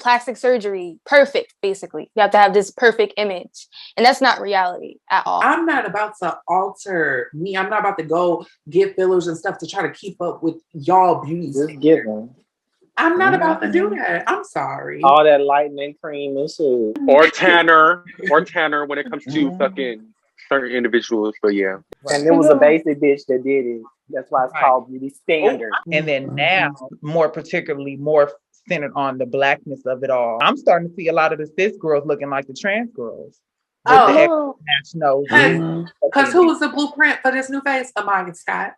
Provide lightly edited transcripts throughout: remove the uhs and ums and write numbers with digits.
plastic surgery, perfect, basically. You have to have this perfect image. And that's not reality at all. I'm not about to alter me. I'm not about to go get fillers and stuff to try to keep up with y'all beauty standards. I'm not about to do that. I'm sorry. All that lightening cream and shit. Or tanner when it comes to fucking certain individuals. But yeah. And there was a basic bitch that did it. That's why it's called beauty standard. And then now, more particularly, more centered on the blackness of it all. I'm starting to see a lot of the cis girls looking like the trans girls. Oh, because who was the blueprint for this new face? Amiyah Scott.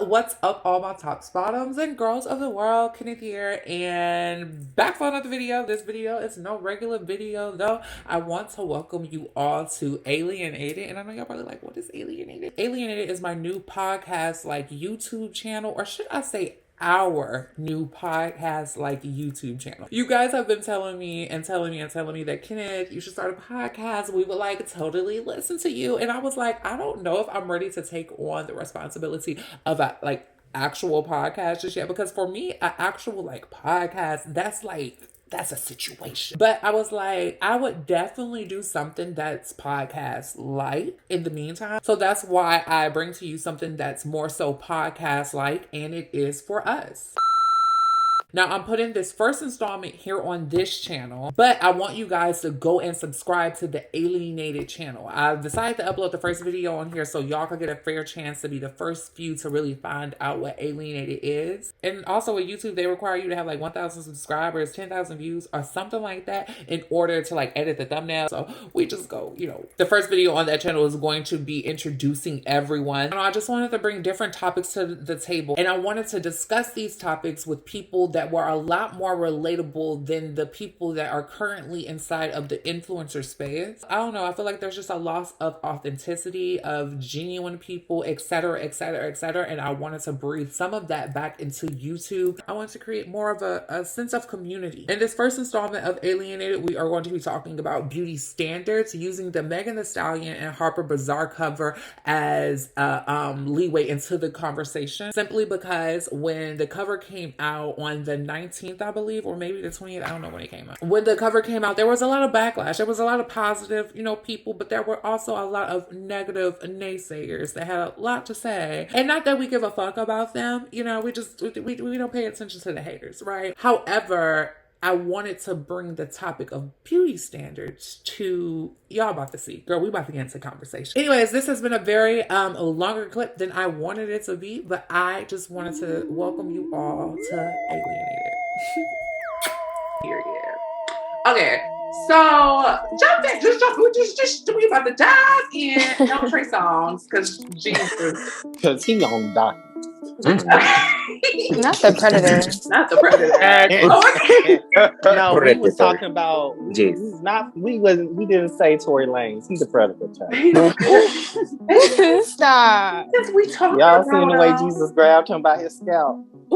What's up, all my tops, bottoms, and girls of the world? Kenneth here, and back for another video. This video is no regular video, though. I want to welcome you all to Alienated, and I know y'all probably like, what is Alienated? Alienated is my new podcast, like YouTube channel, or should I say our new podcast like YouTube channel. You guys have been telling me that Kenneth, you should start a podcast. We would like totally listen to you. And I was like, I don't know if I'm ready to take on the responsibility of a like actual podcast just yet, because for me, an actual like podcast, that's a situation. But I was like, I would definitely do something that's podcast-like in the meantime. So that's why I bring to you something that's more so podcast-like, and it is for us. Now, I'm putting this first installment here on this channel, but I want you guys to go and subscribe to the Alienated channel. I've decided to upload the first video on here so y'all can get a fair chance to be the first few to really find out what Alienated is. And also with YouTube, they require you to have like 1,000 subscribers, 10,000 views, or something like that in order to like edit the thumbnail. So we just go, the first video on that channel is going to be introducing everyone. And I just wanted to bring different topics to the table. And I wanted to discuss these topics with people that were a lot more relatable than the people that are currently inside of the influencer space. I don't know. I feel like there's just a loss of authenticity, of genuine people, etc., etc., etc. And I wanted to breathe some of that back into YouTube. I wanted to create more of a sense of community. In this first installment of Alienated, we are going to be talking about beauty standards, using the Megan Thee Stallion and Harper Bazaar cover as leeway into the conversation, simply because when the cover came out on the 19th, I believe, or maybe the 20th. I don't know when it came out. When the cover came out, there was a lot of backlash. There was a lot of positive, people, but there were also a lot of negative naysayers that had a lot to say. And not that we give a fuck about them. We don't pay attention to the haters, right? However, I wanted to bring the topic of beauty standards to y'all about to see. Girl, we about to get into conversation. Anyways, this has been a very longer clip than I wanted it to be, but I just wanted to welcome you all to Alienated. Period. Okay, so we about to dive in. No Trey songs, because Jesus. Because he on die. Not the predator. Not the predator. No, we was talking about. We didn't say Tory Lanez. He's a predator. Stop. We talking Y'all seen the way Jesus grabbed him by his scalp? I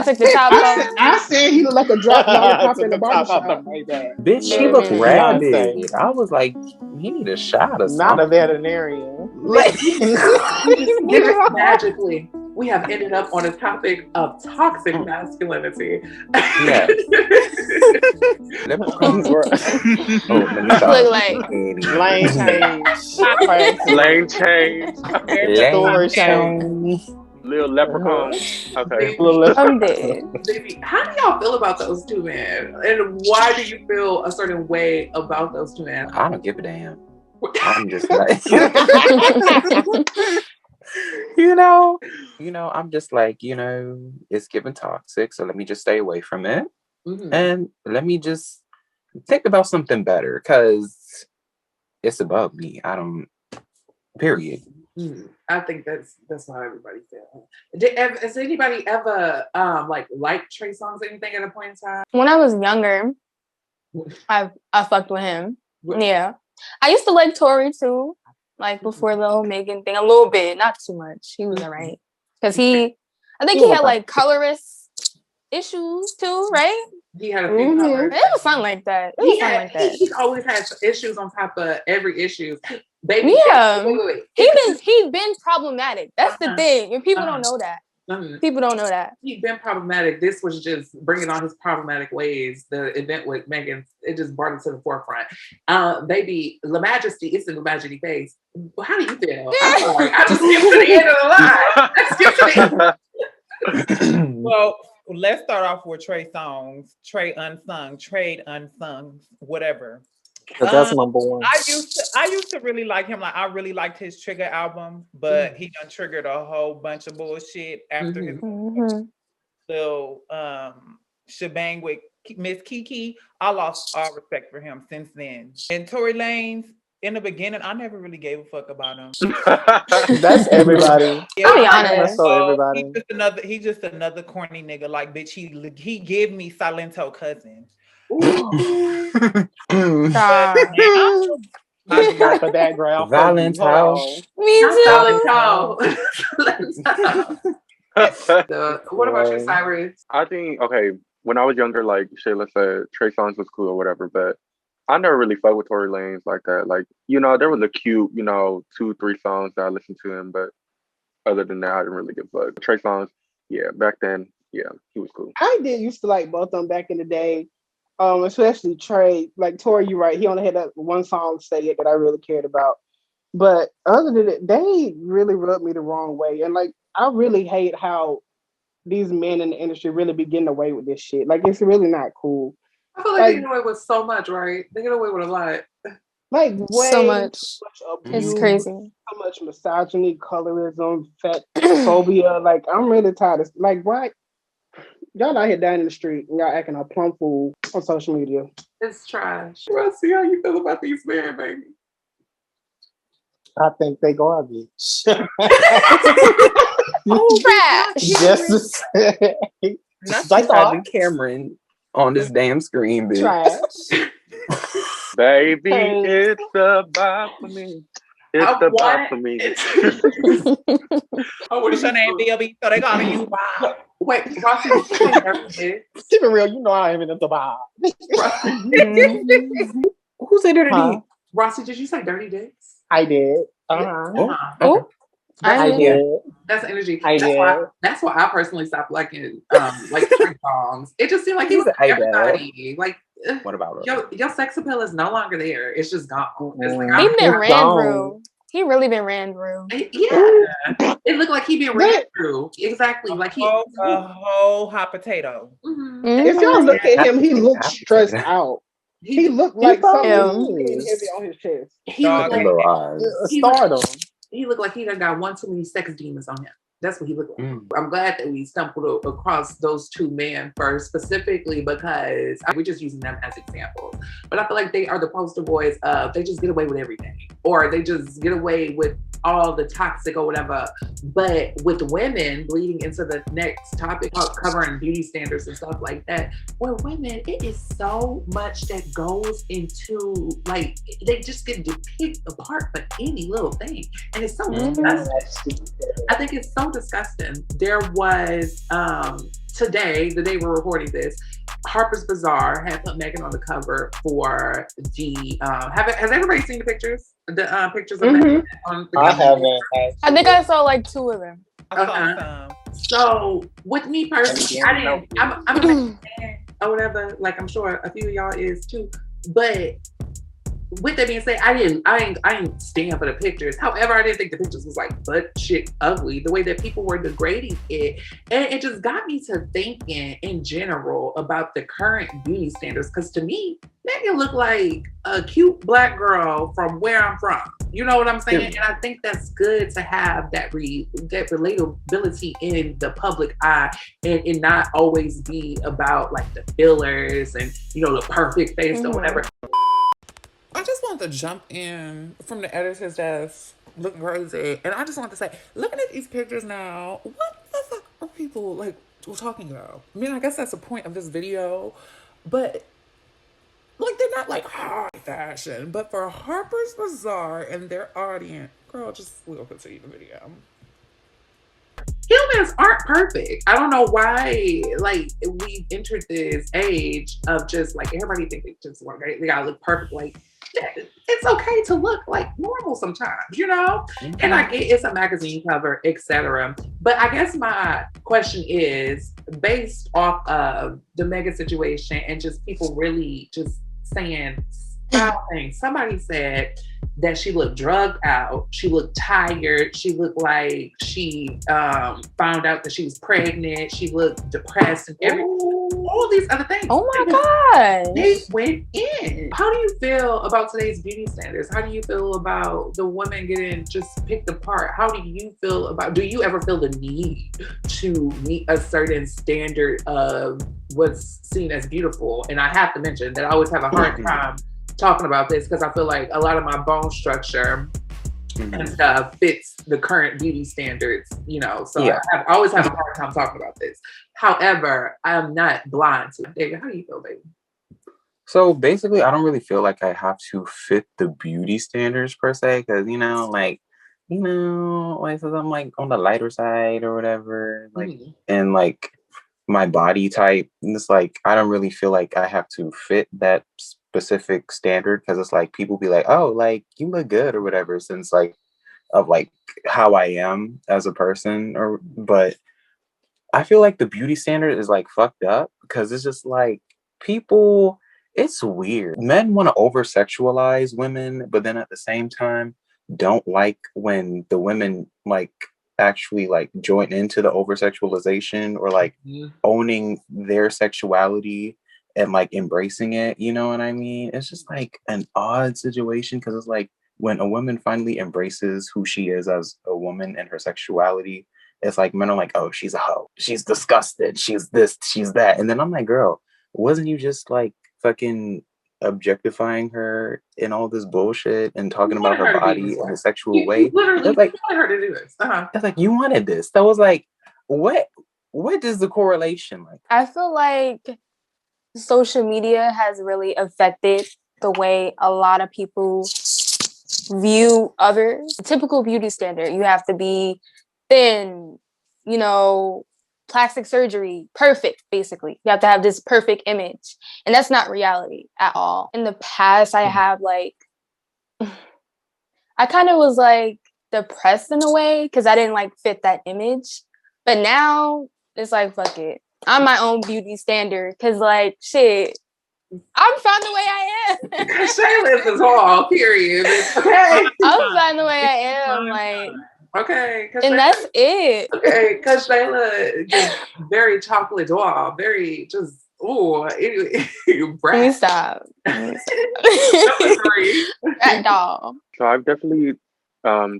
took the top off. I said he looked like a drop lollipop in the barbershop. Bitch, she looked rabid. I was like, he need a shot or something. Not a veterinarian. Magically, we have ended up on a topic of toxic masculinity. Yeah. Leprechauns were. Look like Lane change. Story change. Little leprechaun. Okay. I'm dead. Baby, how do y'all feel about those two men? And why do you feel a certain way about those two men? I don't give a damn. I'm just like, I'm just like, it's giving toxic. So let me just stay away from it. Mm-hmm. And let me just think about something better, because it's above me. Period. I think that's how everybody feels. Has anybody ever liked Trey Songz or anything at a point in time? When I was younger, I fucked with him. Yeah. I used to like Tory too, like before the whole Megan thing, a little bit, not too much. He was alright, because I think he had like colorist issues too, right? He had a few colors. It was something like that. He's always had issues on top of every issue. Baby, yeah, wait. He's been problematic. That's the thing, and people don't know that. People don't know that. He'd been problematic. This was just bringing on his problematic ways. The event with Megan, it just brought it to the forefront. Baby, La Majesty, it's in La Majesty face. Well, how do you feel? I'm sorry. I just skipped to the end of the line. I skipped to the end. Well, let's start off with Trey songs. Trey unsung, Trade unsung, whatever. That's number one. I used to really like him. Like I really liked his Trigger album, but he done triggered a whole bunch of bullshit after his little shebang with Miss Kiki. I lost all respect for him since then. And Tory Lanez, in the beginning, I never really gave a fuck about him. That's everybody. Yeah, I'll be honest. So everybody. He's just another corny nigga. Like, bitch, he give me Silento cousin. I got for that girl. Valentine. Me too. What about you, Cyrus? I think, okay, when I was younger, like Shayla said, Trey Songz was cool or whatever, but I never really fucked with Tory Lanez like that. Like, there was a cute, 2-3 songs that I listened to him, but other than that, I didn't really give a fuck. Trey Songz, yeah, back then, yeah, he was cool. I used to like both of them back in the day. Especially Trey. Like Tory, you're right. He only had that one song, Say It, that I really cared about. But other than that, they really rubbed me the wrong way. And like, I really hate how these men in the industry really be getting away with this shit. Like, it's really not cool. I feel like they get away with so much, right? They get away with a lot. Like, way so much. Abuse, it's crazy. So much misogyny, colorism, fat phobia. Like, I'm really tired of, like, why? Y'all out here down in the street and y'all acting a plum fool on social media. It's trash. Well, see how you feel about these men, baby. I think they garbage. Trash. Just Not having Cameron on this damn screen, bitch. Trash. Baby, it's about for me. It's about for me. What's your name, DLB? So they got you. Wait, Rossi, did you say dirty dicks? Keep it real, I am in the bar. Who said dirty? Rossi, did you say dirty dicks? I did. Oh, I did. That's energy. I did. That's why I personally stopped liking like Trey songs. It just seemed like he was everybody. Like, what about it? Your sex appeal is no longer there. It's just gone. It's like, he been ran through. He really been ran through. Yeah, it looked like he been ran through. Exactly, like he a whole hot potato. If y'all look at him, he looks stressed out. He looked like something heavy on his chest. He looked like stardom. He looked like he done got one too many sex demons on him. That's what he looked like. I'm glad that we stumbled across those two men first, specifically because we're just using them as examples. But I feel like they are the poster boys of they just get away with everything, or they just get away with all the toxic or whatever. But with women, bleeding into the next topic, covering beauty standards and stuff like that, where women, it is so much that goes into, like, they just get picked apart for any little thing. And it's so disgusting. I think it's so disgusting. There was, today, the day we're recording this, Harper's Bazaar had put Megan on the cover for the, has everybody seen the pictures? The pictures of Megan on the cover? I haven't. I think I saw like 2 of them. So with me personally, I'm a Megan fan or whatever. Like, I'm sure a few of y'all is too. But with that being said, I didn't stand for the pictures. However, I didn't think the pictures was like butt shit ugly. The way that people were degrading it, and it just got me to thinking in general about the current beauty standards. Because to me, Megan looked like a cute black girl from where I'm from. You know what I'm saying? And I think that's good to have that relatability in the public eye, and not always be about like the fillers and the perfect face or whatever. I just wanted to jump in from the editor's desk, looking crazy, and I just wanted to say, looking at these pictures now, what the fuck are people like talking about? I mean, I guess that's the point of this video, but like, they're not like high fashion, but for Harper's Bazaar and their audience, girl, we'll continue the video. Humans aren't perfect. I don't know why, like, we've entered this age of just like everybody thinks they just want, they gotta look perfect. Like, it's okay to look like normal sometimes, you know? And I get it's a magazine cover, etc. But I guess my question is based off of the Megan situation and just people really just saying foul things. Somebody said that she looked drugged out, she looked tired, she looked like she found out that she was pregnant, she looked depressed and all these other things. Oh my God. They went in. How do you feel about today's beauty standards? How do you feel about the women getting just picked apart? How do you feel about, do you ever feel the need to meet a certain standard of what's seen as beautiful? And I have to mention that I always have a hard time talking about this because I feel like a lot of my bone structure and stuff fits the current beauty standards, you know. So I always have a hard time talking about this. However, I am not blind to it. David, how do you feel, baby? So basically, I don't really feel like I have to fit the beauty standards per se, because like since I'm like on the lighter side or whatever, like and like my body type, and it's like I don't really feel like I have to fit that specific standard, because it's like people be like, oh, like you look good or whatever, since like of like how I am as a person, but I feel like the beauty standard is like fucked up, because it's just like people, it's weird. Men want to over sexualize women, but then at the same time don't like when the women like actually like join into the over sexualization or like owning their sexuality and like embracing it, you know what I mean? It's just like an odd situation, because it's like when a woman finally embraces who she is as a woman and her sexuality, it's like men are like, oh, she's a hoe, she's disgusted, she's this, she's that. And then I'm like, girl, wasn't you just like fucking objectifying her in all this bullshit and talking about her body in a sexual way? Literally like, wanted her to do this. That's like, you wanted this. That was like, what is the correlation like? I feel like social media has really affected the way a lot of people view others. The typical beauty standard, you have to be thin, plastic surgery, perfect, basically. You have to have this perfect image. And that's not reality at all. In the past, I have like, I kind of was like depressed in a way because I didn't like fit that image. But now it's like, fuck it. I'm my own beauty standard, because like, shit, I'm fine the way I am. Shayla's is all, period. Okay. I'm fine the way I am. Like, okay. And Shayla, that's it. Okay, because Shayla is very chocolate doll, very just, anyway. Let me stop. That doll. So I've definitely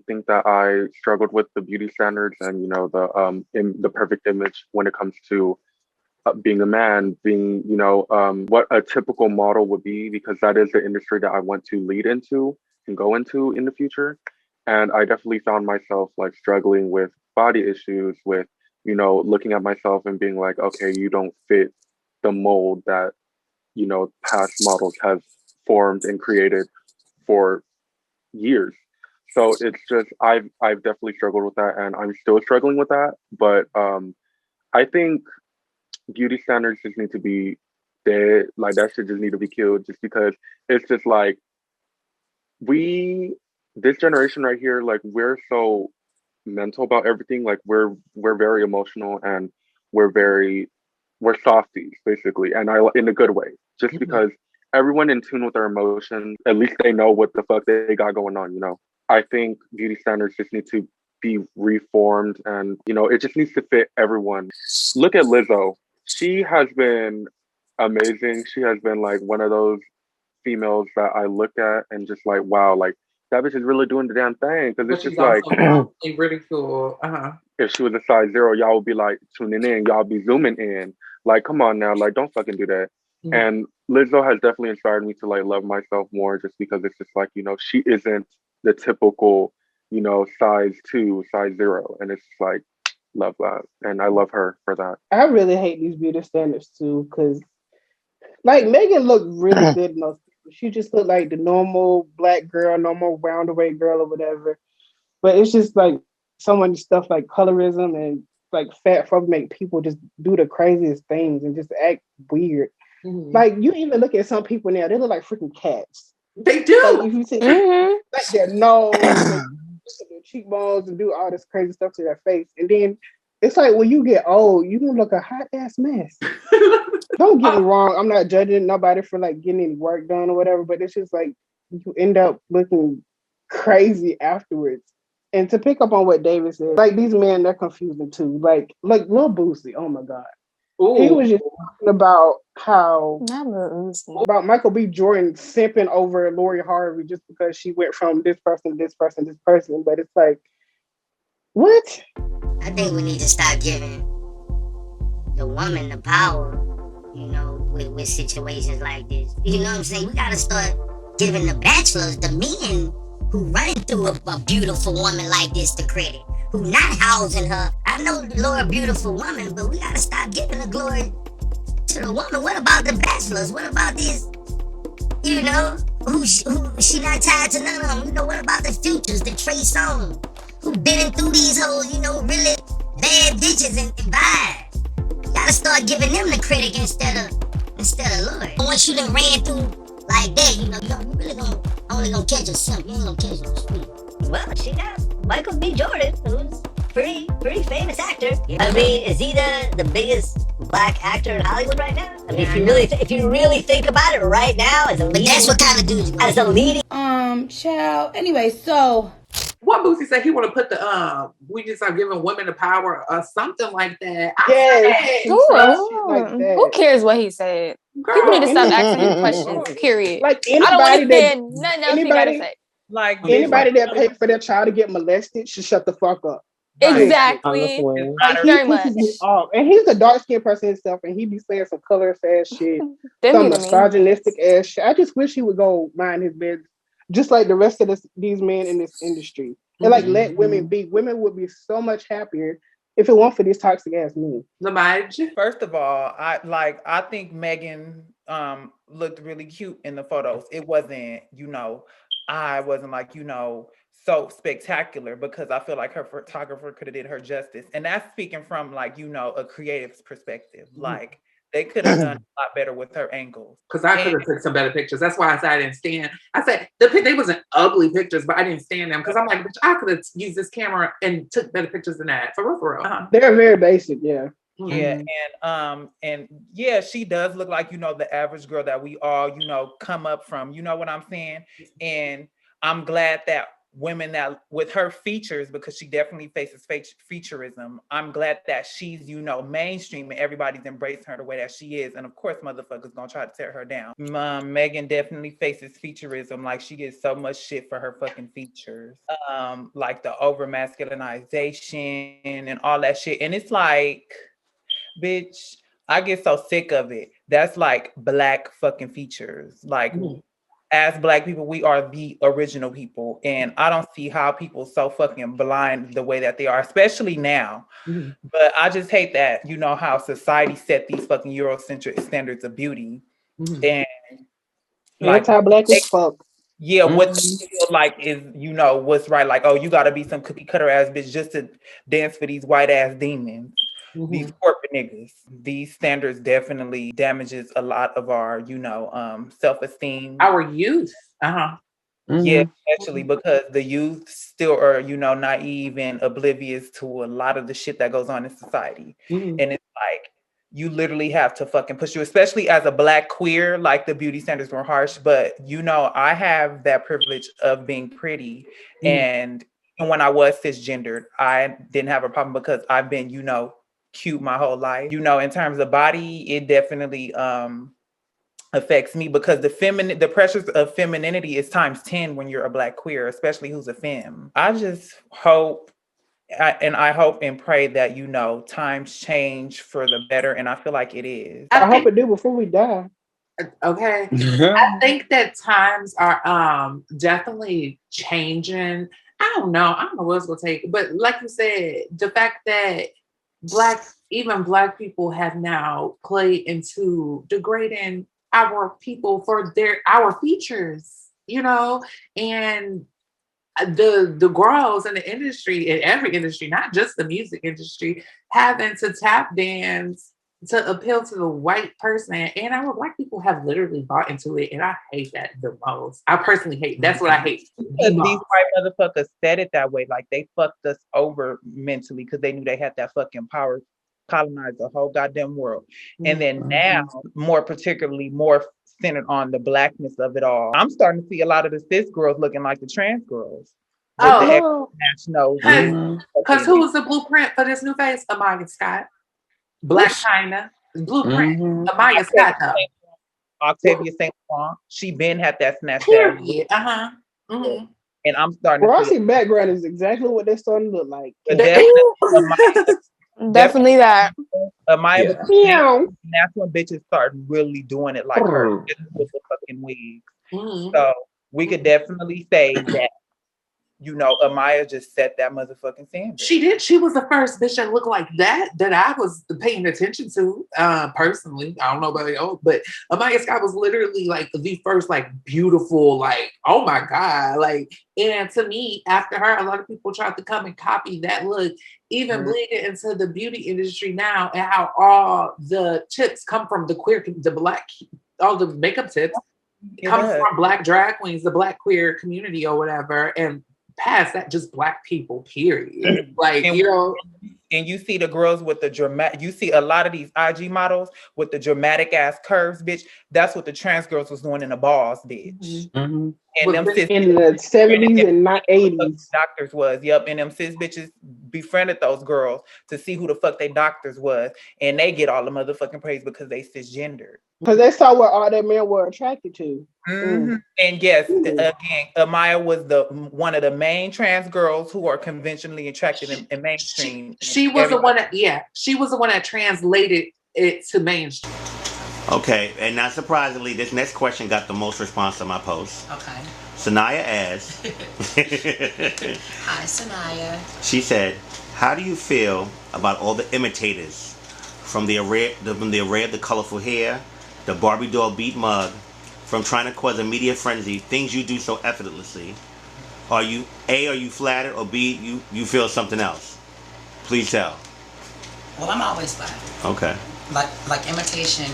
think that I struggled with the beauty standards and the perfect image when it comes to being a man, being what a typical model would be, because that is the industry that I want to lead into and go into in the future. And I definitely found myself like struggling with body issues, with looking at myself and being like, okay, you don't fit the mold that past models have formed and created for years. So it's just I've definitely struggled with that, and I'm still struggling with that. But I think beauty standards just need to be dead. Like that shit just need to be killed, just because it's just like this generation right here, like we're so mental about everything. Like we're very emotional, and we're softies basically, and in a good way, just because everyone in tune with their emotions, at least they know what the fuck they got going on, I think beauty standards just need to be reformed, and it just needs to fit everyone. Look at Lizzo. She has been amazing. She has been like one of those females that I look at and just like, wow, like that bitch is really doing the damn thing. Because it's just like ridicule. If she was a size 0, y'all would be like tuning in, y'all be zooming in. Like, come on now, like don't fucking do that. And Lizzo has definitely inspired me to like love myself more, just because it's just like, she isn't the typical, size 2, size 0. And it's just like, love that. And I love her for that. I really hate these beauty standards too, because like Megan looked really good in those people. She just looked like the normal black girl, normal roundaway girl or whatever. But it's just like so much stuff like colorism and like fat folk make people just do the craziest things and just act weird. Like you even look at some people now, they look like freaking cats. They do. Like if you see like their nose, their cheekbones, and do all this crazy stuff to their face, and then it's like when you get old, you gonna look a hot ass mess. Don't get me wrong, I'm not judging nobody for like getting any work done or whatever, but it's just like you end up looking crazy afterwards. And to pick up on what David said, like these men, they're confusing too. Like Lil Boosie, oh my God. Ooh. He was just talking about how about Michael B. Jordan simping over Lori Harvey just because she went from this person, this person, this person. But it's like, what? I think we need to stop giving the woman the power, you know, with situations like this. You know what I'm saying? We gotta start giving the bachelors, the men who run through a beautiful woman like this the credit, who not housing her. I know Lord beautiful woman, but we gotta stop giving the glory to the woman. What about the bachelors? What about this? You know, who she not tied to none of them. You know, what about the futures, the Trey Songz, who been through these whole, you know, really bad bitches and vibe. You gotta start giving them the credit instead of Lord. Once you done ran through like that, you know, you really only gonna catch a simp. You ain't gonna catch a sweet. Well, she got Michael B. Jordan, who's pretty famous actor. I mean, is he the biggest black actor in Hollywood right now? I mean, if you really think about it right now, as a leading, but that's what kind of dude as a leading. Child. Anyway, so what Boosie said, he want to put the we just are giving women the power or something like that. Who cares what he said? Girl, people need to stop asking him questions. Period. Like anybody nothing else he gotta say. Like anybody that paid for their child to get molested should shut the fuck up. Exactly. Like, very much. And he's a dark skinned person himself, and he be saying some colorless ass shit, some misogynistic ass shit. I just wish he would go mind his business, just like the rest of these men in this industry. And like let women be. Women would be so much happier if it weren't for these toxic ass men. First of all, I think Megan looked really cute in the photos. It wasn't, you know, I wasn't like, you know, so spectacular, because I feel like her photographer could have did her justice. And that's speaking from like, you know, a creative perspective. Like they could have done a lot better with her angles. Because I could have took some better pictures. That's why I said I didn't stand. I said they wasn't ugly pictures, but I didn't stand them because I'm like, bitch, I could have used this camera and took better pictures than that. For real. They're very basic, yeah. Yeah, and yeah, she does look like, you know, the average girl that we all, you know, come up from. You know what I'm saying? And I'm glad that women that with her features, because she definitely faces featureism, I'm glad that she's, you know, mainstream and everybody's embracing her the way that she is. And of course, motherfuckers gonna try to tear her down. Megan definitely faces featureism. Like she gets so much shit for her fucking features, like the over masculinization and all that shit. And it's like, bitch, I get so sick of it. That's like black fucking features. Like as black people, we are the original people. And I don't see how people so fucking blind the way that they are, especially now. But I just hate that, you know, how society set these fucking Eurocentric standards of beauty. And like anti-black as fuck. Yeah, what they feel like is, you know, what's right. Like, oh, you gotta be some cookie cutter ass bitch just to dance for these white ass demons. These corporate niggas. These standards definitely damages a lot of our, you know, self-esteem. Our youth. Yeah, especially because the youth still are, you know, naive and oblivious to a lot of the shit that goes on in society. And it's like, you literally have to fucking push you, especially as a black queer, like the beauty standards were harsh, but you know, I have that privilege of being pretty. And when I was cisgendered, I didn't have a problem because I've been, you know, cute my whole life. You know, in terms of body, it definitely affects me because the pressures of femininity is times 10 when you're a black queer, especially who's a femme. I just hope I hope and pray that, you know, times change for the better, and I feel like it is. I hope it do before we die. Okay. I think that times are definitely changing. I don't know what it's gonna take, but like you said, the fact that even black people have now played into degrading our people for our features, you know, and the girls in the industry, in every industry, not just the music industry, having to tap dance to appeal to the white person, and our black people have literally bought into it, and I hate that the most. I personally hate. That's what I hate. Because these white motherfuckers said it that way, like they fucked us over mentally because they knew they had that fucking power, colonize the whole goddamn world, and then now, more particularly, more centered on the blackness of it all. I'm starting to see a lot of the cis girls looking like the trans girls. Because who was the blueprint for this new face? Amiyah Scott. Black China. Blueprint. Amiyah Scott, though. Octavia St. Laurent. She been had that snatch. Period. And I'm starting to see background is exactly what they're starting to look like. Definitely that. Amiyah, that's when bitches start really doing it like her with the fucking wigs. So we could definitely say that, you know, Amiyah just set that motherfucking standard. She did. She was the first bitch that looked like that I was paying attention to, personally. I don't know about y'all, but Amiyah Scott was literally like the first like beautiful, like, oh my God. Like, and to me, after her, a lot of people tried to come and copy that look, even bleeding into the beauty industry now, and how all the tips come from the queer, the black, all the makeup tips come from black drag queens, the black queer community or whatever, and past that, just black people, period. Like, and, you know, and you see the girls with the dramatic, you see a lot of these IG models with the dramatic ass curves, bitch. That's what the trans girls was doing in the balls, bitch. And them cis in the 70s and not 80s. Doctors was, and them cis bitches befriended those girls to see who the fuck they doctors was, and they get all the motherfucking praise because they cisgendered. Because they saw what all that men were attracted to. And yes, again, Amiyah was one of the main trans girls who are conventionally attracted in mainstream. She was the one that, she was the one that translated it to mainstream. Okay, and not surprisingly, this next question got the most response to my post. Okay. Sanaya asked. Hi, Sanaya. She said, "How do you feel about all the imitators, from the array of the colorful hair, the Barbie doll beat mug, from trying to cause a media frenzy, things you do so effortlessly? Are you flattered, or B, you feel something else? Please tell." Well, I'm always flattered. Okay. Like imitation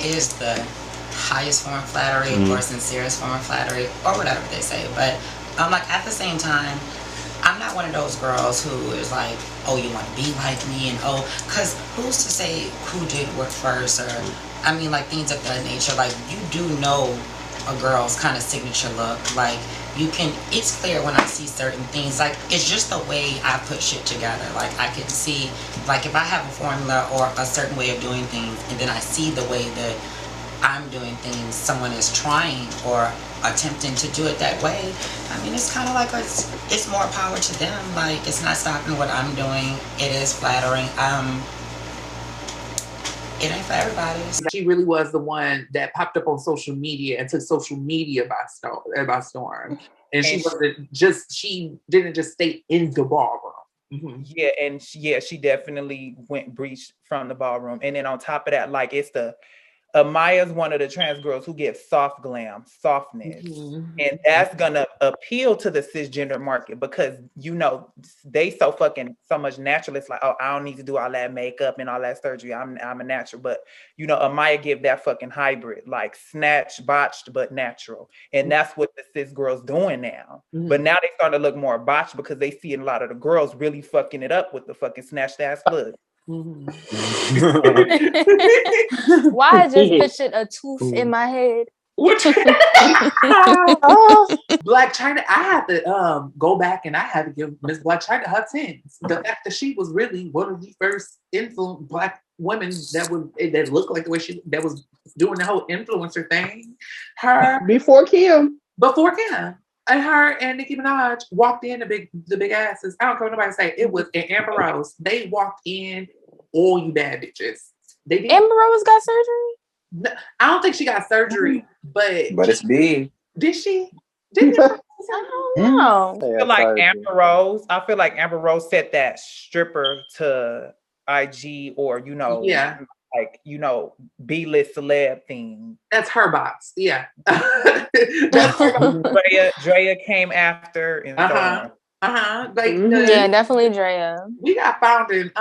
is the highest form of flattery or sincerest form of flattery or whatever they say, but like at the same time, I'm not one of those girls who is like, oh, you want to be like me, and because who's to say who did what first, or I mean, like things of that nature. Like, you do know a girl's kind of signature look. Like, it's clear when I see certain things. Like, it's just the way I put shit together. Like, I can see, like, if I have a formula or a certain way of doing things, and then I see the way that I'm doing things, someone is trying or attempting to do it that way, I mean, it's kind of like it's more power to them. Like, it's not stopping what I'm doing. It is flattering. It ain't for everybody. She really was the one that popped up on social media and took social media by storm. And she didn't just stay in the ballroom. She definitely breached from the ballroom. And then on top of that, like, it's Amiyah's one of the trans girls who get soft glam, softness. And that's gonna appeal to the cisgender market because, you know, they so much natural. It's like, oh, I don't need to do all that makeup and all that surgery. I'm a natural. But, you know, Amiyah give that fucking hybrid, like snatch, botched, but natural. And that's what the cis girls doing now. But now they starting to look more botched because they see a lot of the girls really fucking it up with the fucking snatched ass look. Why I just pictured a tooth in my head. Black China, I had to go back and I had to give Miss Black China her 10s. The fact that she was really one of the first Black women that looked like the way that was doing the whole influencer thing. Her before Kim. And her and Nicki Minaj walked in the big asses. I don't care what nobody say. It was in Amber Rose. They walked in, all you bad bitches. They did. Amber Rose got surgery? No, I don't think she got surgery, but it's big. Did she? Didn't I don't know. I feel like Amber Rose set that stripper to IG or, you know, like, you know, B-list celeb thing. That's her box. Yeah. Drea came after and so on. Like yeah, definitely Drea. We got found in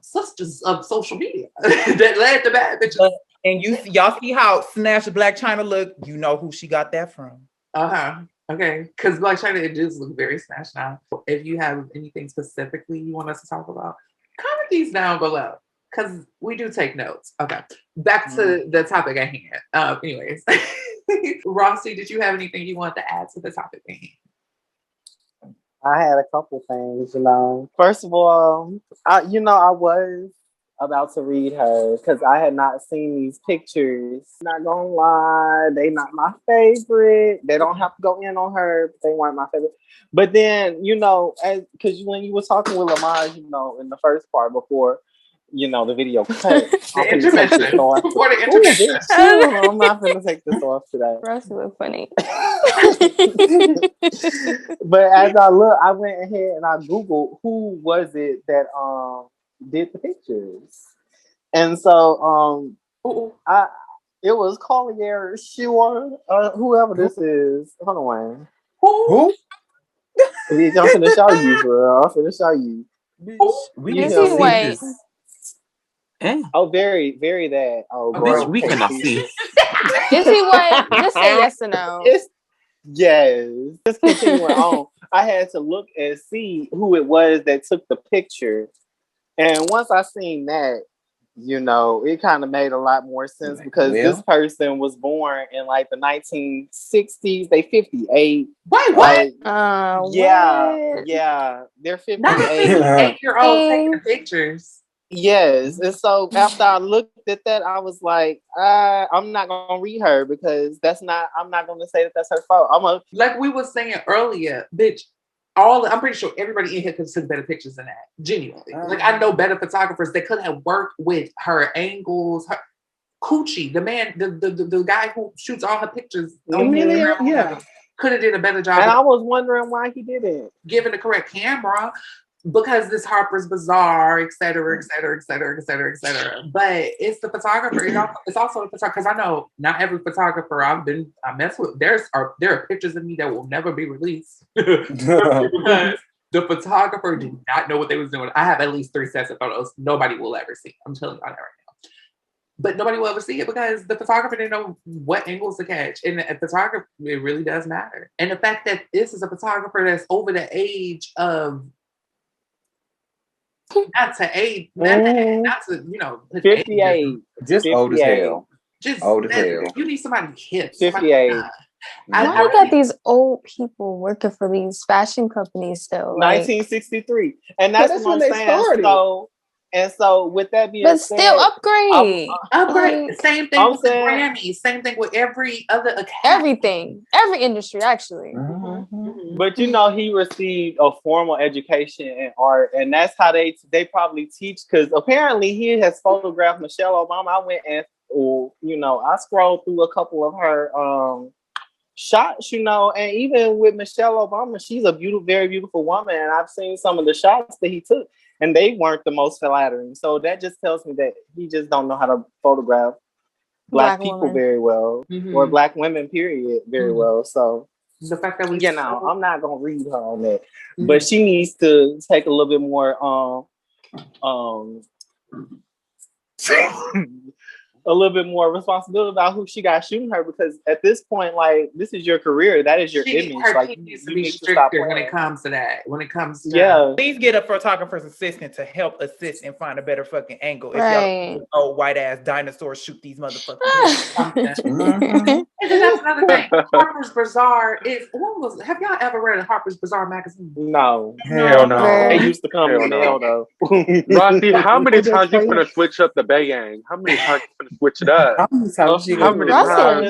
sisters of social media that led to bad bitches. And y'all see how snatched Black China look? You know who she got that from. Okay, because Black China, it does look very snatched now. If you have anything specifically you want us to talk about, comment these down below, because we do take notes. Okay, back to the topic at hand. Anyways, Rossi, did you have anything you want to add to the topic at hand? I had a couple things, First of all, I was about to read her because I had not seen these pictures. Not gonna lie, they not my favorite. They don't have to go in on her, but they weren't my favorite. But then, because when you were talking with Lamaj, in the first part before, the video cut. The intervention. Before the intervention. I'm not gonna take this off today. Rossi look funny. But as I went ahead and I Googled who was it that did the pictures. And so it was Collier Shore, whoever this is. Hold on. Who? I'm finna show you, bro. I'm finna show you. We can see this. Oh, very, very that. Oh, bitch, we cannot see. Is he white? Just say yes or no. Yes. Just continuing on. I had to look and see who it was that took the picture. And once I seen that, it kind of made a lot more sense because this person was born in like the 1960s. They 58. Wait, what? Yeah. They're 58. 8-year-olds taking pictures. Yes. And so after I looked at that, I was like, I'm not going to read her because I'm not going to say that that's her fault. Like we were saying earlier, bitch, I'm pretty sure everybody in here could have took better pictures than that. Genuinely. Like I know better photographers that could have worked with her angles, her coochie, the man, the guy who shoots all her pictures. Could have did a better job. And I was wondering why he didn't. Given the correct camera. Because this Harper's Bazaar, et cetera, et cetera, et cetera, et cetera, et cetera. But it's the photographer. It's also the photographer. Because I know not every photographer I mess with, there are pictures of me that will never be released. Because the photographer did not know what they was doing. I have at least 3 sets of photos nobody will ever see. I'm telling you that right now. But nobody will ever see it because the photographer didn't know what angles to catch. And the photographer, it really does matter. And the fact that this is a photographer that's over the age of not to 58. Just 58. old as hell. Just old as hell. You need somebody hip. 58. I got these old people working for these fashion companies still. 1963. And that's what I'm saying. Started. So with that being said, still upgrade. Upgrade. Same thing with the Grammys. Same thing with every other academy. Everything. Every industry, actually. But he received a formal education in art, and that's how they probably teach. Because apparently he has photographed Michelle Obama. I went and I scrolled through a couple of her shots, and even with Michelle Obama, she's a very beautiful woman, and I've seen some of the shots that he took. And they weren't the most flattering. So that just tells me that he just don't know how to photograph black people women very well. Or black women, period, very well. So the fact that I'm not gonna read her on that. But she needs to take a little bit more a little bit more responsibility about who she got shooting her, because at this point, like, this is your career, that is your image. Like, you needs to be stricter when it comes to that. When it comes to please get a photographer's assistant to help assist and find a better fucking angle. If y'all old white ass dinosaurs shoot these motherfuckers. And then that's another thing. Harper's Bazaar is have y'all ever read a Harper's Bazaar magazine? No. Hell no. They used to come in the mail though. Rossi, how many times you finna switch up the Bayang? How many times you finna switch it up? How many times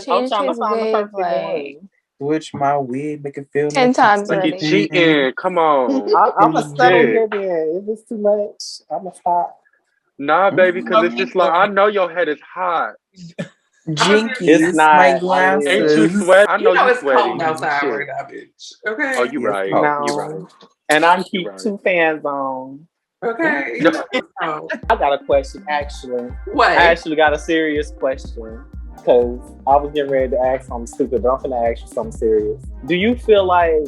I'm trying to find the perfect one. Switch my wig, make it feel 10 times like you're cheating. Come on. I'm gonna settle here then. If it's too much, I'm gonna stop. Nah, baby, because it's just like, I know your head is hot. Jinky, it's not. My glasses. Ain't you sweat? I know it's sweating. cold outside right now, bitch. Okay. Oh, you right. No. You right. And I keep 2 fans on. Okay. I got a question, actually. What? I actually got a serious question. Because I was getting ready to ask something stupid, but I'm going to ask you something serious. Do you feel like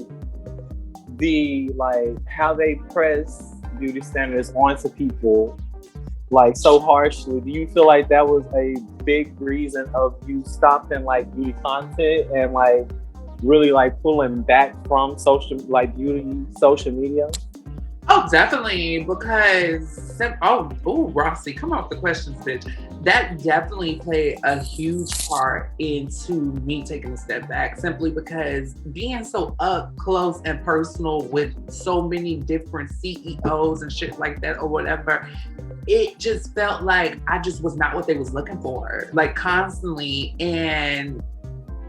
the like how they press beauty standards onto people like so harshly. Do you feel like that was a big reason of you stopping like beauty content and like really like pulling back from social media? Oh, definitely, because Rossi, come off the questions, bitch. That definitely played a huge part into me taking a step back, simply because being so up close and personal with so many different CEOs and shit like that or whatever, it just felt like I just was not what they was looking for, like constantly. And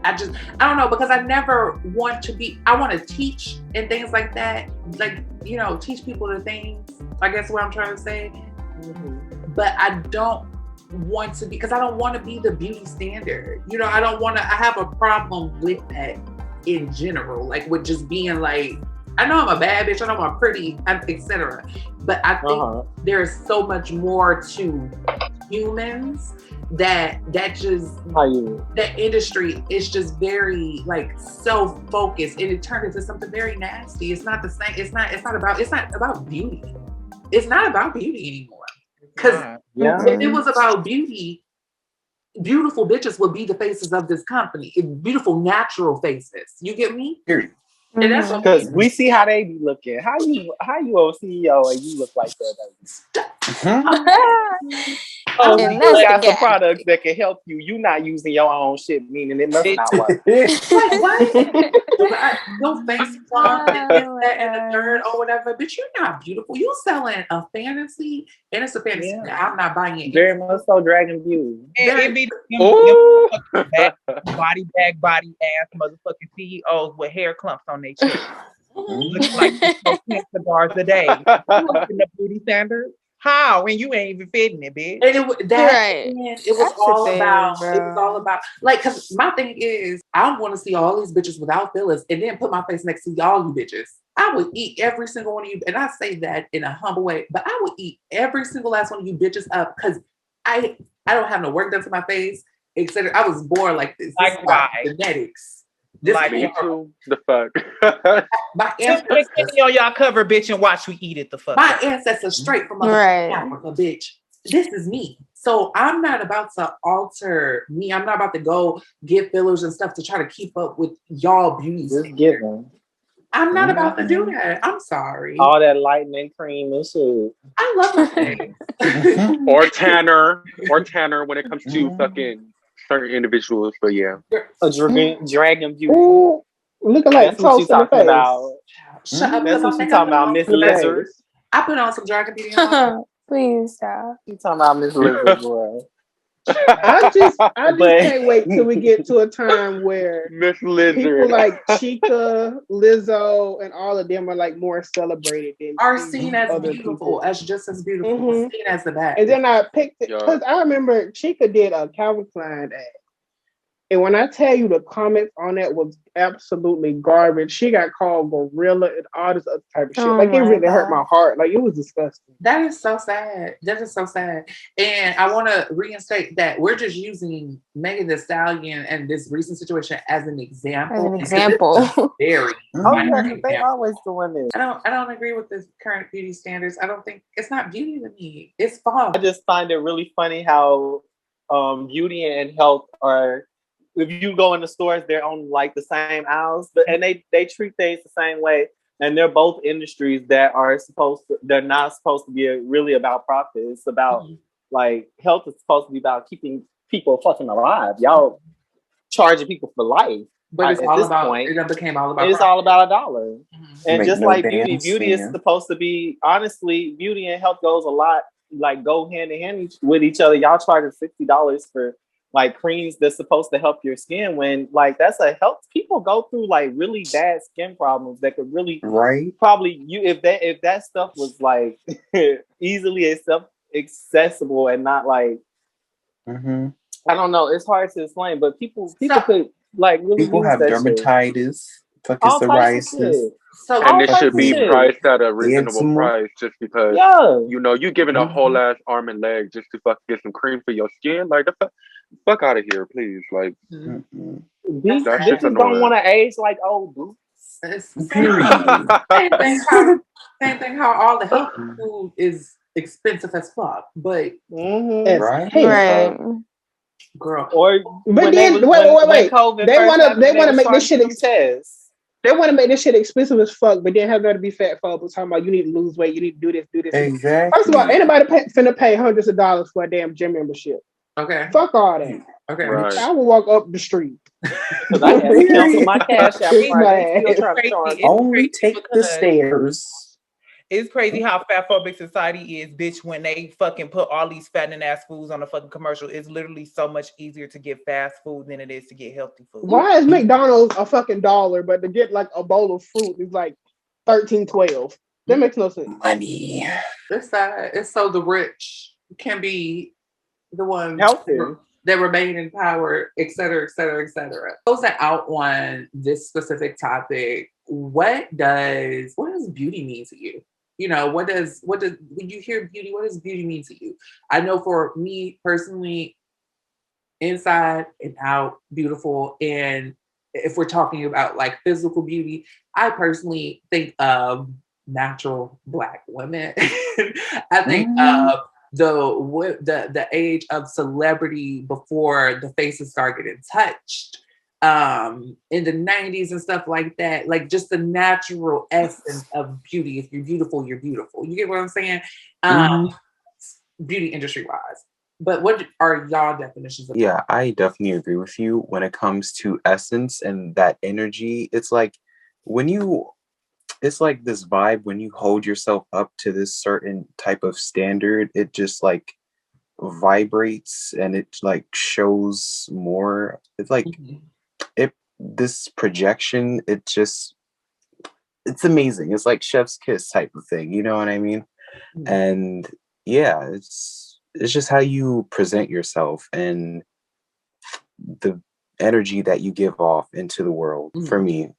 I don't know, because I never want to be, I want to teach and things like that. Like, you know, teach people the things, I guess what I'm trying to say. Mm-hmm. But I don't want to be, because I don't want to be the beauty standard. You know, I have a problem with that in general. Like with just being like, I know I'm a bad bitch, I know I'm pretty, etc. But I think there's so much more to humans that industry is just very like self-focused, and it turned into something very nasty. It's not the same. It's not about beauty. It's not about beauty anymore. Because if it was about beauty, beautiful bitches would be the faces of this company. Beautiful natural faces. You get me? Period. And that's because we see how they be looking. How you a CEO and you look like that? Oh, you got some products that can help you. You not using your own shit, meaning it must not work. Like what? Your face plump and this, that, and the third or whatever. But you're not beautiful. You selling a fantasy, and it's a fantasy. Yeah. I'm not buying it. Very much so, Dragon View. It be body bag, body ass motherfucking CEOs with hair clumps on their chest. Looking like they smoke 10 cigars a day. You looking the beauty standard? How? And you ain't even fitting it, bitch. And it was all about like, because my thing is, I want to see all these bitches without fillers and then put my face next to y'all, you bitches. I would eat every single one of you, and I say that in a humble way, but I would eat every single last one of you bitches up, because I don't have no work done to my face, etc. I was born like this. This is my genetics. This like me too. The fuck. My ancestors on y'all cover, bitch, and watch we eat it. The fuck. My ancestors straight from Africa, bitch. This is me. So I'm not about to alter me. I'm not about to go get fillers and stuff to try to keep up with y'all beauty. Just give them. I'm not about to do that. I'm sorry. All that lightening cream and shit. I love my face. or Tanner when it comes to fucking certain individuals, but yeah. A dragon beauty. Ooh, looking like toast in the face. About. Shut up. That's what she's talking about, Miss Lizard. I put on some dragon beauty. Please stop. She's talking about Miss Lizard, boy. I just can't wait till we get to a time where Miss Lizard, people like Chica, Lizzo, and all of them are like more celebrated than are seen as beautiful, as just as beautiful, seen as the best. And then I picked it because I remember Chica did a Calvin Klein ad, and when I tell you the comments on that was absolutely garbage. She got called gorilla and all this other type of shit. Like it really hurt my heart. Like it was disgusting. That is so sad. That is so sad. And I want to reinstate that we're just using Megan Thee Stallion and this recent situation as an example. Very. They always doing this. I don't agree with the current beauty standards. I don't think it's not beauty to me. It's false. I just find it really funny how beauty and health are. If you go in the stores, they're on like the same aisles, and they treat things the same way. And they're both industries that are they're not supposed to be really about profit. It's about like health is supposed to be about keeping people fucking alive. Y'all charging people for life. But it's all about, it became all about it's all about $1. And Make just no like dance, beauty is supposed to be, honestly, beauty and health goes a lot, like go hand in hand with each other. Y'all charging $60 for like creams that's supposed to help your skin, when like that's a health. People go through like really bad skin problems that could really probably if that stuff was like easily accessible and not like I don't know. It's hard to explain, but people could like really people have dermatitis, fucking psoriasis. So and it should be priced at a reasonable price, just because you know you giving a whole ass arm and leg just to fucking get some cream for your skin. Like the fuck out of here, please. Like these bitches don't want to age like old boots. Period. Same thing how all the healthy food is expensive as fuck. But Right. Right. girl. Or But when then they was, when COVID they first wanna happened, they wanna make starting this shit to do tests. they want to make this shit expensive as fuck, but then have there to be fat folks talking about you need to lose weight, you need to do this. Exactly. First of all, anybody finna pay hundreds of dollars for a damn gym membership. Okay. Fuck all that. Okay. Right. I will walk up the street. Because I had to cancel my Cash App Friday. They still trying to charge me. Only take the stairs. It's crazy how fat phobic society is, bitch. When they fucking put all these fattening ass foods on the fucking commercial, it's literally so much easier to get fast food than it is to get healthy food. Why is McDonald's a fucking $1, but to get like a bowl of fruit is like $13.12? That makes no sense. Money. It's sad. It's so the rich can be the ones healthy that remain in power, et cetera, et cetera, et cetera. Those that out on this specific topic, what does beauty mean to you? You know, what does when you hear beauty, what does beauty mean to you? I know for me personally, inside and out, beautiful. And if we're talking about like physical beauty, I personally think of natural Black women. I think of the age of celebrity before the faces start getting touched. In the 90s and stuff like that, like just the natural essence of beauty. If you're beautiful, you're beautiful. You get what I'm saying? Beauty industry wise. But what are y'all definitions of Yeah, I definitely agree with you when it comes to essence and that energy. It's like it's like this vibe when you hold yourself up to this certain type of standard, it just like vibrates and it like shows more. It's like this projection, it's amazing. It's like chef's kiss type of thing, you know what I mean? And yeah, it's just how you present yourself and the energy that you give off into the world. For me,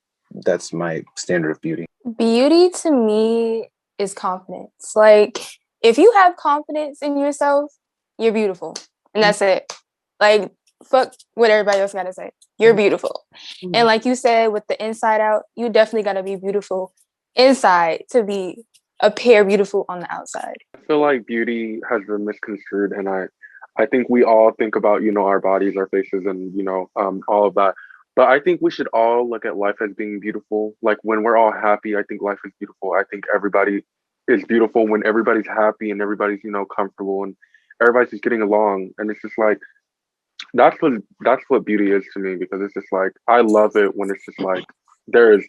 that's my standard of beauty. Beauty to me is confidence. Like, if you have confidence in yourself, you're beautiful. And that's it. Like, fuck what everybody else gotta say. You're beautiful. And like you said, with the inside out, you definitely gotta be beautiful inside to appear beautiful on the outside. I feel like beauty has been misconstrued, and I think we all think about, you know, our bodies, our faces, and, you know, all of that. But I think we should all look at life as being beautiful. Like when we're all happy, I think life is beautiful. I think everybody is beautiful when everybody's happy and everybody's, you know, comfortable and everybody's just getting along. And it's just like, that's what beauty is to me, because it's just like, I love it when it's just like, there is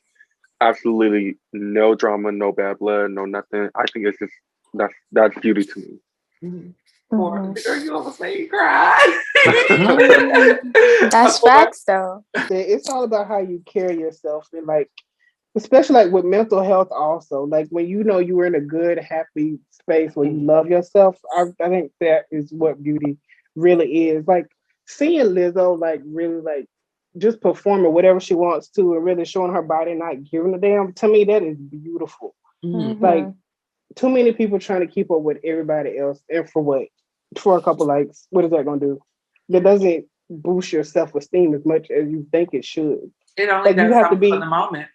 absolutely no drama, no bad blood, no nothing. I think it's just, that's beauty to me. Or you almost made me cry. That's facts though. It's all about how you carry yourself, and like, especially like with mental health also, like when you know you're in a good, happy space where you love yourself, I think that is what beauty really is. Like seeing Lizzo like really like just performing whatever she wants to and really showing her body, not giving a damn, to me that is beautiful. Like too many people trying to keep up with everybody else, and for what? For a couple likes, what is that gonna do? That doesn't boost your self-esteem as much as you think it should. It only does, you have to be in the moment.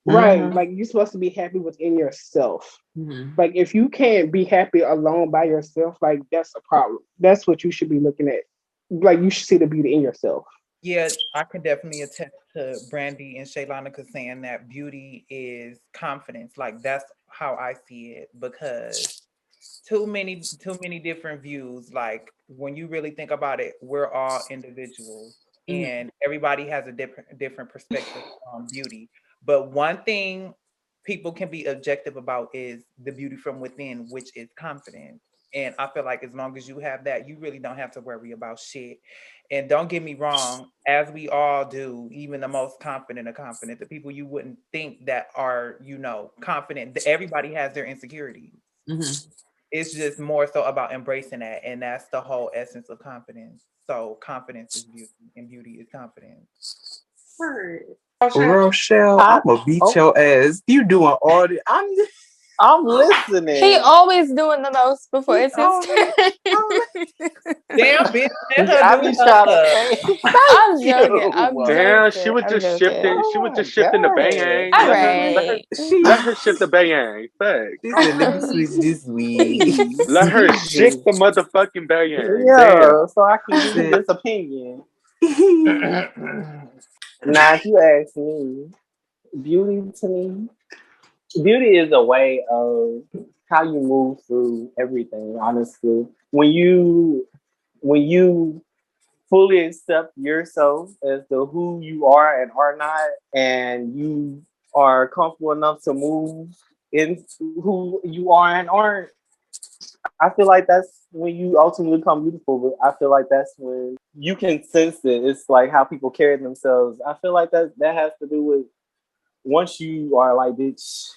Right. Like you're supposed to be happy within yourself. Like if you can't be happy alone by yourself, like that's a problem. That's what you should be looking at. Like you should see the beauty in yourself. Yeah, I can definitely attest to Brandy and Shaylonica saying that beauty is confidence. Like that's how I see it, because too many different views. Like when you really think about it, we're all individuals and everybody has a different perspective on beauty. But one thing people can be objective about is the beauty from within, which is confidence. And I feel like as long as you have that, you really don't have to worry about shit. And don't get me wrong, as we all do, even the most confident, the people you wouldn't think that are, you know, confident, everybody has their insecurities. It's just more so about embracing that. And that's the whole essence of confidence. So confidence is beauty and beauty is confidence. Rochelle, I'm gonna beat your ass. You doing all the I'm listening. He always doing the most before it's his turn. Damn, bitch. I be trying to say. I'm joking. I'm joking. Damn, she was just shifting. She was just shifting the bang. All right. Let her shift the bang. Thanks. She said, let me switch this week. Let her shift the motherfucking bang. Yeah, Damn. so I can give you this opinion. Now, if you ask me, beauty to me, beauty is a way of how you move through everything, honestly. When you fully accept yourself as the who you are and are not, and you are comfortable enough to move into who you are and aren't, I feel like that's when you ultimately become beautiful. But I feel like that's when you can sense it. It's like how people carry themselves. I feel like that has to do with once you are like, bitch,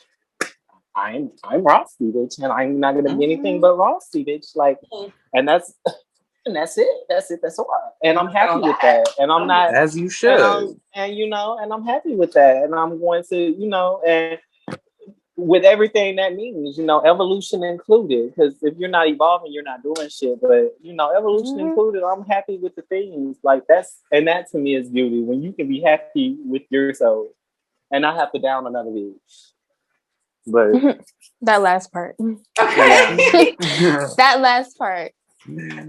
I'm Rossi, bitch, and I'm not gonna be anything but Rossi, bitch. Like, and that's it. That's all. And I'm happy with that. And I'm not, as you should. And I'm happy with that. And I'm going to, and with everything that means, evolution included. Because if you're not evolving, you're not doing shit. But evolution included, I'm happy with the things like that to me is beauty. When you can be happy with yourself and not have to down another bitch. But that last part. Okay. That last part.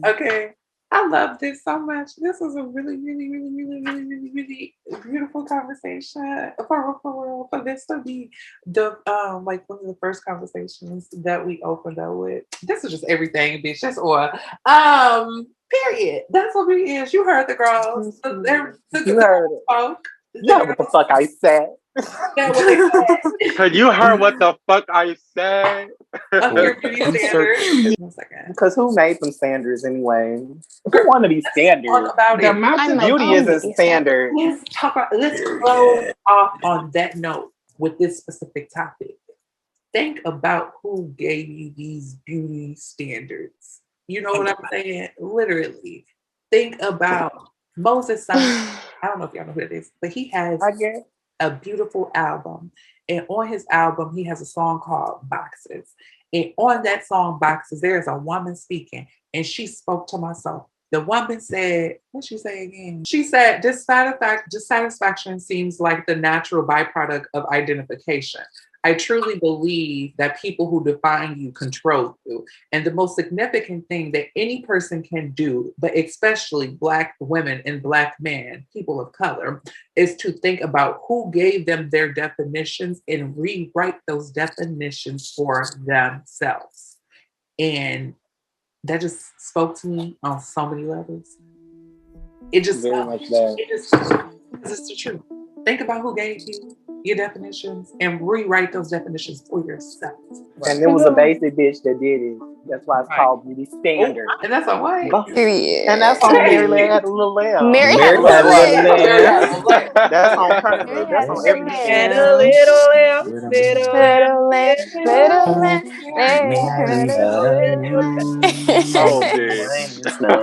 Okay. I love this so much. This was a really, really, really, really, really, really, really beautiful conversation. For real. For this to be the like one of the first conversations that we opened up with. This is just everything, bitch. That's all. Period. That's what it is. You heard the girls. You heard it. Spoke. You know what the fuck I said. Cause you heard what the fuck I said. Because who made them standards anyway? Who want to be standards? Beauty isn't standard. Let's close off on that note with this specific topic. Think about who gave you these beauty standards. You know what I'm saying? Literally. Think about Moses Simon. I don't know if y'all know who it is, but he has a beautiful album. And on his album, he has a song called Boxes. And on that song, Boxes, there is a woman speaking. And she spoke to my soul. The woman said, what'd she say again? She said, dissatisfaction seems like the natural byproduct of identification. I truly believe that people who define you control you. And the most significant thing that any person can do, but especially Black women and Black men, people of color, is to think about who gave them their definitions and rewrite those definitions for themselves. And that just spoke to me on so many levels. It just very much that. It's the truth. Think about who gave you your definitions and rewrite those definitions for yourself. And it was a basic bitch that did it. That's why it's called beauty standard. And that's a white. Period. And that's on Mary had a little lamb. Mary had a little lamb. That's on purpose. That's on everything. And a little lamb.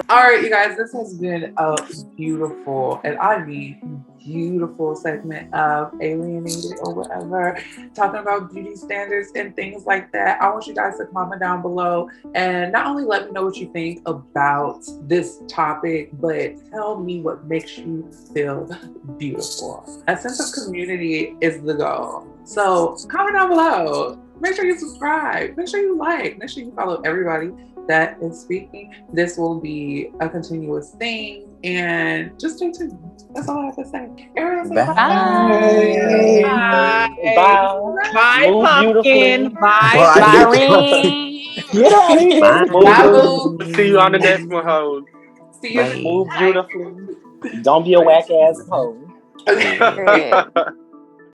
All right, you guys, this has been a beautiful, and I mean beautiful segment of Alienated or whatever, talking about beauty standards and things like that. I want you guys to comment down below and not only let me know what you think about this topic, but tell me what makes you feel beautiful. A sense of community is the goal. So comment down below. Make sure you subscribe. Make sure you like. Make sure you follow everybody that is speaking. This will be a continuous thing. And just stay tuned. That's all I have to say. Everyone say bye. Bye. Bye, pumpkin. Bye. Bye. Get out of here. Bye. See you on the next one, hoes. See you. Move beautifully. Don't be a whack ass hoe. Okay.